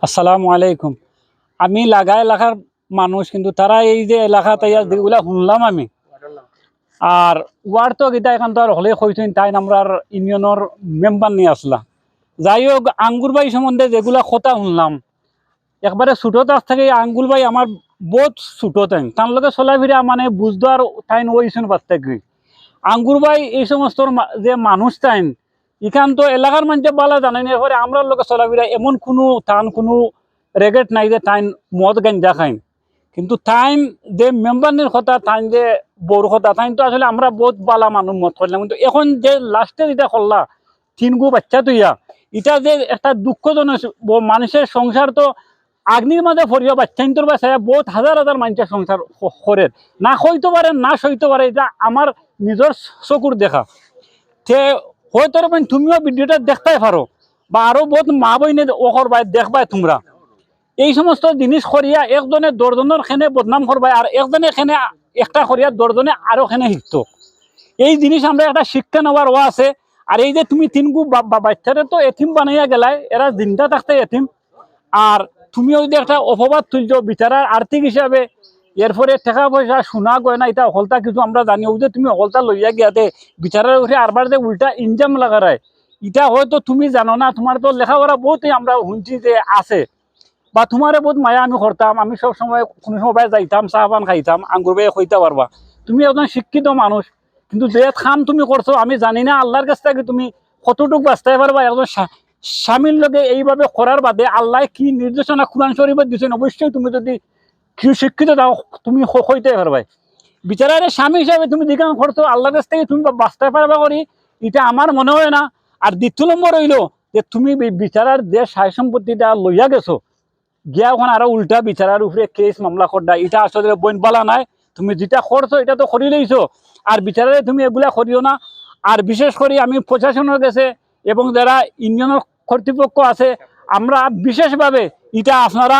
আসসালামু আলাইকুম। আমি লাগা এলাকার মানুষ, কিন্তু তারা এই যে এলাকা তাই যেগুলা শুনলাম আমি, আর ওয়ার্ড তো গীতা এখান তো আর হলে কইছেন তাই আমরা ইউনিয়নের মেম্বার নিয়ে আসলাম। যাই হোক, আঙ্গুর ভাই সম্বন্ধে যেগুলা কথা শুনলাম, একবারে ছোট তার থেকে আঙ্গুল ভাই আমার বহুত ছোট টাইম তার লগে চলাফেরা মানে বুঝতো আর টাইম ওইসন পার্থক্য। আঙ্গুর ভাই এই সমস্ত যে মানুষ টাইম এখান তো এলাকার মানুষ বালা জানেন, এরপরে আমরা লোকে চলাফেরা এমন কোনো টান কোনো রেগেট নাই যে টাইম মদ গাঞ্জা খাইন। কিন্তু টাইম যে মেম্বারের কথা টাইম যে বড় কথা টাইম তো আসলে আমরা বহুত বালা মানুষ মত করলাম, কিন্তু এখন যে লাস্টে যেটা করলা তিন গু বাচ্চা তুইয়া, এটা যে একটা দুঃখজনক। মানুষের সংসার তো আগ্নির মাঝে ফরিয়া বাচ্চাইন্তর বাসায় বহুত হাজার হাজার মানুষের সংসার করে না হইতে পারে না সইতে পারে, এটা আমার নিজের চকুর দেখা। সে হয়তো তুমিও ভিডিওটা দেখতেই পারো, বা আরো বহুত মা বইনে ওখর ভাই দেখবাই তোমরা এই সমস্ত জিনিস করিয়া একজনে দশজনের খেনে বদনাম করবাই, আর একজনে খেনে একটা করিয়া দশজনে আরো খেনে শিখতো। এই জিনিস আমরা একটা শিক্ষা নেওয়ার ও আছে। আর এই যে তুমি তিনগু বাচ্চারা তো এথিম বানাইয়া গেলাই, এরা জিন্দা থাকতে এথিম। আর তুমিও যদি একটা অপবাদ তুলছো বিচারার আর্থিক হিসাবে, এরপরে টাকা পয়সা সোনা গয়না এটা হলতা কিছু আমরা জানি, ওই যে তুমি হলতা লইয়া গিয়াতে বিচারের উঠে আরবার যে উল্টা ইনজাম লাগারায়, এটা হয়তো তুমি জানো না। তোমার তো লেখাপড়া বহুতই আমরা শুনছি যে আছে, বা তোমারে বহুত মায়া আমি করতাম। আমি সব সময় কোনো সময় যাইতাম, চা পান খাইতাম, আঙ্গুর বেয়ে কইতে পারবা। তুমি একজন শিক্ষিত মানুষ, কিন্তু যে খাম তুমি করছো আমি জানি না আল্লাহর কাছ থেকে তুমি কতটুকু বাঁচতে পারবা। একজন স্বামীর লগে এইভাবে করার বাদে আল্লাহ কি নির্দেশনা কোরআন শরীফত দিচ্ছেন, অবশ্যই তুমি যদি শিক্ষিত দাও তুমি হইতে পারবাই। বিচারের স্বামী হিসাবে তুমি যেখানে করছো আল্লাহর কাছ থেকে তুমি বাঁচতে পারবা করি, এটা আমার মনে হয় না। আর দ্বিতীয় নম্বর হইলো যে তুমি বিচারার যে সায় সম্পত্তিটা লইয়া গেছো, গিয়া ওখানে আরো উল্টা বিচারার উপরে কেস মামলা করডা, এটা আসলে বইন বলা নাই। তুমি যেটা করছো এটা তো করি লইছো, আর বিচারে তুমি এগুলা করিও না। আর বিশেষ করে আমি প্রশাসনের কাছে এবং যারা ইউনিয়নের কর্তৃপক্ষ আছে, আমরা বিশেষভাবে এটা আপনারা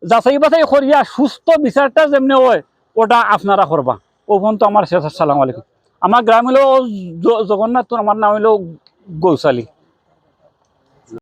যাচাই বাছাই করিয়া সুস্থ বিচারটা যেমনি হয় ওটা আপনারা করবা। ও পর্যন্ত আমার শেষ। আসসালামু আলাইকুম। আমার গ্রাম হলো জগন্নাথপুর, আমার নাম হলো গৌসালী।